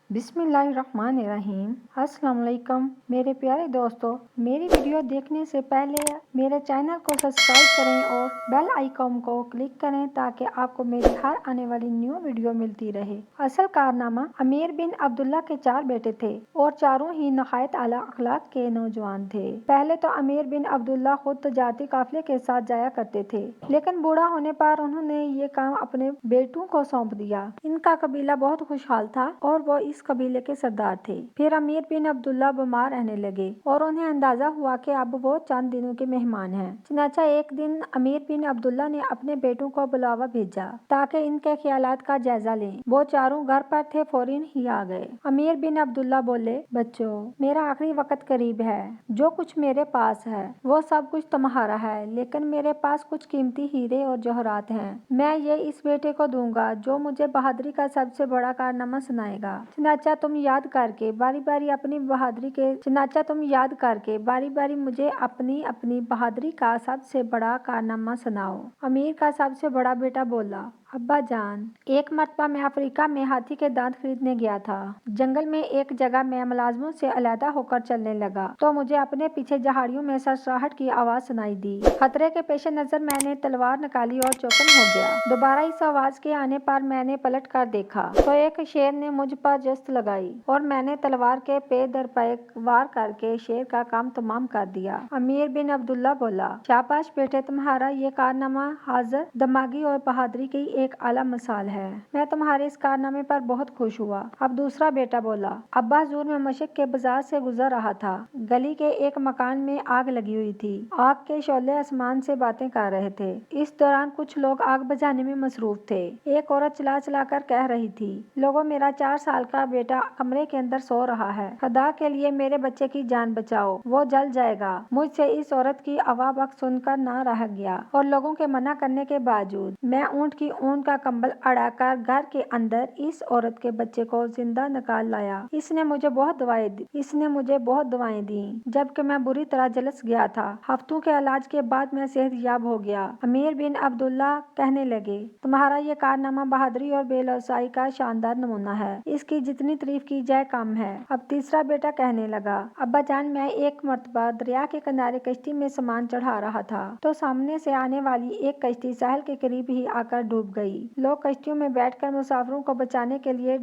बिस्मिल्लाहिर्रहमानिर्रहीम। अस्सलाम वालेकुम मेरे प्यारे दोस्तों, मेरी वीडियो देखने से पहले मेरे चैनल को सब्सक्राइब करें और बेल आइकॉन को क्लिक करें ताकि आपको मेरी हर आने वाली न्यू वीडियो मिलती रहे। असल कारनामा, अमीर बिन अब्दुल्ला के 4 बेटे थे और चारों ही नहायत आला अखलाक के नौजवान थे। पहले तो अमीर बिन अब्दुल्ला खुद तजारती काफिले के साथ जाया करते थे, लेकिन बूढ़ा होने पर उन्होंने ये काम अपने बेटों को सौंप दिया। इनका कबीला बहुत खुशहाल था और वो इस कबीले के सरदार थे। फिर अमीर बिन अब्दुल्ला बीमार रहने लगे और उन्हें अंदाजा हुआ कि अब वो चंद दिनों के मेहमान हैं। चुनांचे एक दिन अमीर बिन अब्दुल्ला ने अपने बेटों को बुलावा भेजा ताकि इनके ख्यालात का जायजा लें। वो चारों घर पर थे, फौरन ही आ गए। अमीर बिन अब्दुल्ला बोले, बच्चों, मेरा आखिरी वक्त करीब है। जो कुछ मेरे पास है वो सब कुछ तुम्हारा है, लेकिन मेरे पास कुछ कीमती हीरे और जौहरात हैं। मैं ये इस बेटे को दूंगा जो मुझे बहादुरी का सबसे बड़ा कारनामा सुनाएगा। चुनांचे तुम याद करके बारी बारी मुझे अपनी बहादुरी का सबसे बड़ा कारनामा सुनाओ। अमीर का सबसे बड़ा बेटा बोला, अब्बा जान, एक मर्तबा मैं अफ्रीका में हाथी के दांत खरीदने गया था। जंगल में एक जगह मैं मुलाजमों से अलहदा होकर चलने लगा तो मुझे अपने पीछे जहाड़ियों में सरसराहट की आवाज सुनाई दी। खतरे के पेश नजर मैंने तलवार निकाली और चौकन हो गया। दोबारा इस आवाज के आने पर मैंने पलट कर देखा तो एक शेर ने मुझ पर जस्त लगाई और मैंने तलवार के पे दर पे वार करके शेर का काम तमाम कर दिया। अमीर बिन अब्दुल्ला बोला, शाबाश बेटे, तुम्हारा ये कारनामा हाजिर दिमागी और बहादुरी की एक आला मिसाल है। मैं तुम्हारे इस कारनामे पर बहुत खुश हुआ। अब दूसरा बेटा बोला, अब्बा हजूर, मैं मशक के बाजार से गुजर रहा था। गली के एक मकान में आग लगी हुई थी। आग के शोले आसमान से बातें कर रहे थे। इस दौरान कुछ लोग आग बुझाने में मसरूफ थे। एक औरत चिल्ला चिल्ला कर कह रही थी, लोगों, मेरा 4 साल का बेटा कमरे के अंदर सो रहा है। खुदा के लिए मेरे बच्चे की जान बचाओ, वो जल जाएगा। मुझसे इस औरत की आवाज़ सुनकर ना रह गया और लोगों के मना करने के बावजूद मैं ऊंट की ऊन का कंबल अड़ाकर घर के अंदर इस औरत के बच्चे को जिंदा निकाल लाया। इसने मुझे बहुत दवाएं दी, जबकि मैं बुरी तरह झुलस गया था। हफ्तों के इलाज के बाद मैं सेहतयाब हो गया। अमीर बिन अब्दुल्ला कहने लगे, तुम्हारा ये कारनामा बहादुरी और बेलौसाई का शानदार नमूना है। इसकी जितनी तारीफ की जाए कम है। अब तीसरा बेटा कहने लगा, अब्बा जान, मैं एक मर्तबा दरिया के किनारे कश्ती में सामान चढ़ा रहा था तो सामने से आने वाली एक कश्ती साहिल के करीब ही आकर डूब गई। लोग कश्तियों में बैठकर मुसाफिरों को बचाने के लिए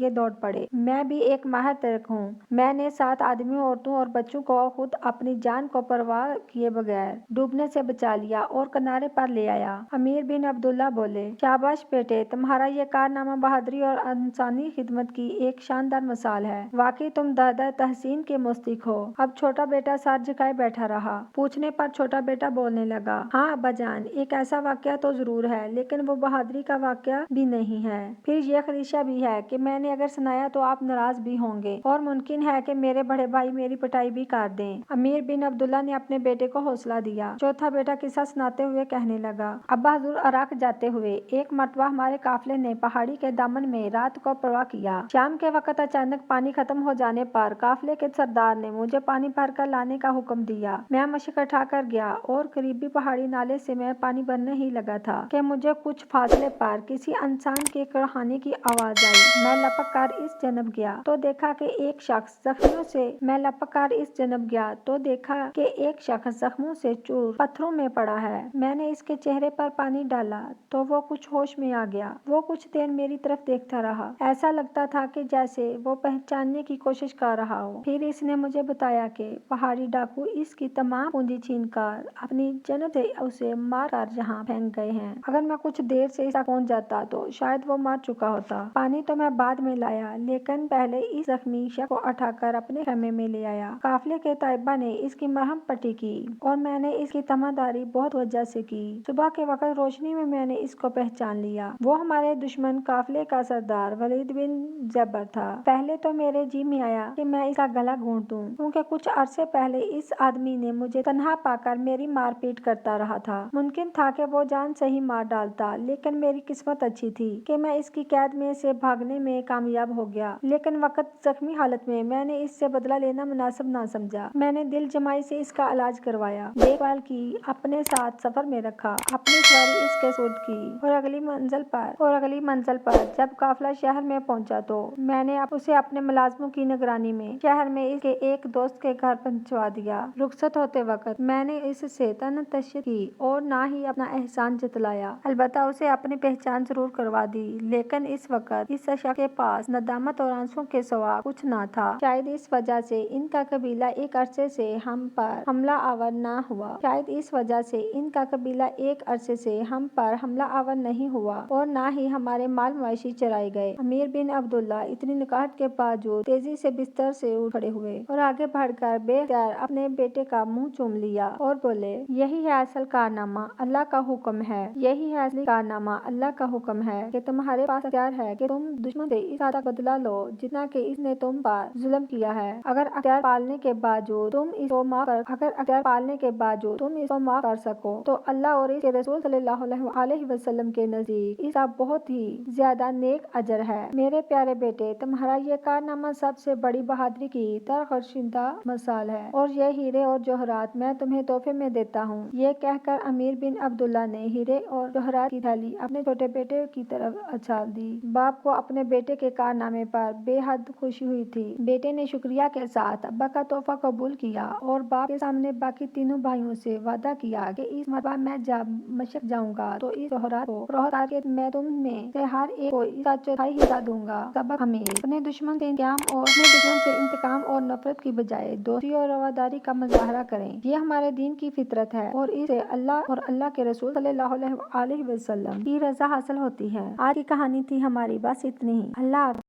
दौड़ पड़े। मैं भी एक माहिर तैराक हूँ। मैंने 7 आदमियों, औरतों और बच्चों को खुद अपनी जान को परवाह किए बगैर डूबने से बचा लिया और किनारे पर ले आया। अमीर बिन अब्दुल्ला बोले, शाबाश बेटे, तुम्हारा ये कारनामा बहादुरी और इंसानी खिदमत की एक शानदार मिसाल है। वाकई तुम दादा तहसीन के मुस्तहिक हो। अब छोटा बेटा सर झुकाए बैठा रहा। पूछने पर छोटा बेटा बोलने लगा, हाँ अब्बा जान, एक ऐसा वाकया तो जरूर है, लेकिन वो बहादुरी का वाकया भी नहीं है। फिर यह खदशा भी है कि मैंने अगर सुनाया तो आप नाराज भी होंगे और मुमकिन है कि मेरे बड़े भाई मेरी पिटाई भी कर दें। अमीर बिन अब्दुल्ला ने अपने बेटे को हौसला दिया। चौथा बेटा किस्सा सुनाते हुए कहने लगा, अब्बा हजूर, इराक जाते हुए एक मर्तबा हमारे काफिले ने पहाड़ी के दामन में रात को प्रवाह किया। शाम के वक्त अचानक पानी खत्म हो जाने पर काफिले के सरदार ने मुझे पानी भर कर लाने का हुक्म दिया। मैं मशक उठा कर गया और करीबी पहाड़ी नाले से मैं पानी भरने ही लगा था कि मुझे कुछ फासले पर किसी इंसान के कड़हाने की आवाज आई। मैं लपक कर इस जनब गया तो देखा कि एक शख्स जख्मों से चूर पत्थरों में पड़ा है। मैंने इसके चेहरे पर पानी डाला तो वो कुछ होश में आ गया। वो कुछ देर मेरी तरफ देखता रहा। ऐसा लगता था कि जैसे वो पहचानने की कोशिश कर रहा हो। फिर इसने मुझे बताया कि पहाड़ी डाकू इसकी तमाम पूंजी छीनकर अपनी जनब से उसे मार कर यहाँ फेंक गए हैं। अगर मैं कुछ देर से तक पहुँच जाता तो शायद वो मर चुका होता। पानी तो मैं बाद में लाया, लेकिन पहले इस जख्मी शख्स को उठाकर अपने खेमे में ले आया। काफिले के ताइबा ने इसकी मरहम पट्टी की और मैंने इसकी तमादारी बहुत वजह से की। सुबह के वक्त रोशनी में मैंने इसको पहचान लिया। वो हमारे दुश्मन काफिले का सरदार वलीद बिन जबर था। पहले तो मेरे जी में आया कि मैं इसका गला घोंट दूं, क्योंकि कुछ अरसे पहले इस आदमी ने मुझे तन्हा पाकर मेरी मारपीट करता रहा رہا تھا۔ ممکن تھا کہ وہ جان سے ہی مار ڈالتا، لیکن میری قسمت اچھی تھی کہ میں اس کی قید میں سے بھاگنے میں کامیاب ہو گیا۔ لیکن وقت زخمی حالت میں نے اس سے بدلہ لینا مناسب نہ سمجھا۔ میں نے دل جمعی سے اس کا علاج کروایا، دیکھ بھال کی، اپنے ساتھ سفر میں رکھا، اپنی سواری اس کے سپرد کی، اور اگلی منزل پر جب قافلہ شہر میں پہنچا تو میں نے اسے اپنے ملازموں کی نگرانی میں شہر میں اس کے ایک دوست کے گھر پہنچوا دیا۔ رخصت ہوتے وقت میں نے اس سے نہ تشہیر کی اور نہ ہی اپنا احسان جتلایا، البتہ اسے اپنی پہچان ضرور کروا دی۔ لیکن اس وقت اس شخص کے پاس ندامت اور آنسوؤں کے سوا کچھ نہ تھا۔ شاید اس وجہ سے ان کا قبیلہ ایک عرصے سے ہم پر حملہ آور نہیں ہوا اور نہ ہی ہمارے مال مویشی چرائے گئے۔ امیر بن عبداللہ اتنی نکاہٹ کے باوجود تیزی سے بستر سے اٹھ کھڑے ہوئے اور آگے بڑھ کر بے اختیار اپنے بیٹے کا منہ چوم لیا اور بولے، یہی ہے اصل کارنامہ، اللہ کا حکم ہے، یہی ہے اصلی کارنامہ، اللہ کا حکم ہے کہ تمہارے پاس اختیار ہے کہ تم دشمن سے اس حد تک بدلہ لو جتنا کہ اس نے تم پر ظلم کیا ہے۔ اگر اختیار پالنے کے باوجود تم اس کو معاف کر سکو تو اللہ اور اس کے رسول صلی اللہ علیہ وسلم کے نزدیک اس کا بہت ہی زیادہ نیک اجر ہے۔ میرے پیارے بیٹے، تمہارا یہ کارنامہ سب سے بڑی بہادری کی ترغشندہ مثال ہے، اور یہ ہیرے اور جواہرات میں تمہیں تحفے میں دیتا ہوں۔ یہ کہہ کر امیر بن عبداللہ نے ہیرے اور جواہرات کی تھیلی اپنے چھوٹے بیٹے کی طرف اچھال دی۔ باپ کو اپنے بیٹے کے کارنامے پر بے حد خوشی ہوئی تھی۔ بیٹے نے شکریہ کے ساتھ ابا کا تحفہ قبول کیا اور باپ کے سامنے باقی تینوں بھائیوں سے وعدہ کیا کہ اس مرتبہ میں جب مشرق جاؤں گا تو اس جواہرات کو فروخت کر کے میں تم میں سے ہر ایک کو اس کا چوتھائی حصہ دوں گا۔ سبق: امیر اپنے دشمن سے انتقام اور نفرت کی بجائے دوستی اور رواداری کا مظاہرہ کریں۔ یہ ہمارے دین کی فطرت ہے اور اس سے اللہ اور اللہ کے رسول صلی اللہ علیہ وسلم کی رضا حاصل ہوتی ہے۔ آج کی کہانی تھی ہماری، بس اتنی ہی۔ اللہ حافظ۔